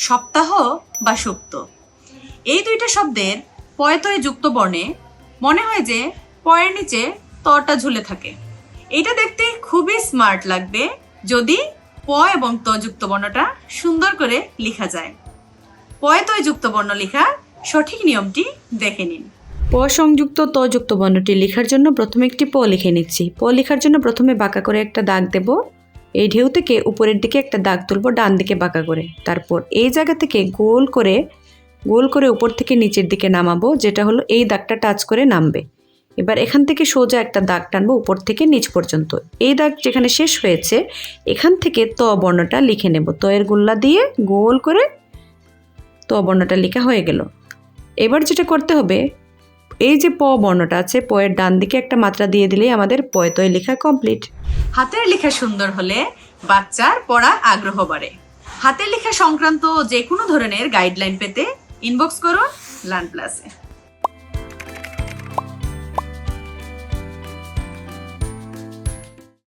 সপ্তাহ বা সুপ্ত। এই দুইটা শব্দের পয়তয় যুক্ত বর্ণে মনে হয় যে পয়ের নিচে তটা ঝুলে থাকে। এটা দেখতে খুবই স্মার্ট লাগবে যদি প এবং ত যুক্ত বর্ণটা সুন্দর করে লেখা যায়। পয়তয় যুক্ত বর্ণ লেখার সঠিক নিয়মটি দেখে নিন। প সংযুক্ত ত যুক্ত বর্ণটি লেখার জন্য প্রথমে একটি প লিখে নিচ্ছি। প লেখার জন্য প্রথমে বাঁকা করে একটা দাগ দেব। এই ঢেউ থেকে উপরের দিকে একটা দাগ তুলব ডান দিকে বাঁকা করে। তারপর এই জায়গা থেকে গোল করে উপর থেকে নিচের দিকে নামাবো, যেটা হলো এই দাগটা টাচ করে নামবে। এবার এখান থেকে সোজা একটা দাগ টানবো উপর থেকে নিচ পর্যন্ত। এই দাগ যেখানে শেষ হয়েছে এখান থেকে ত বর্ণটা লিখে নেব। ত এর গোল্লা দিয়ে গোল করে ত বর্ণটা লেখা হয়ে গেল। এবার যেটা করতে হবে, এই যে প বর্ণটা আছে, প এর ডান দিকে একটা মাত্রা দিয়ে দিলেই আমাদের পয়তয় লেখা কমপ্লিট। হাতের লেখা সুন্দর হলে বাচ্চার পড়া আগ্রহ বাড়ে। হাতের লেখা সংক্রান্ত যে কোনো ধরনের গাইডলাইন পেতে ইনবক্স করুন লার্ন প্লাসে।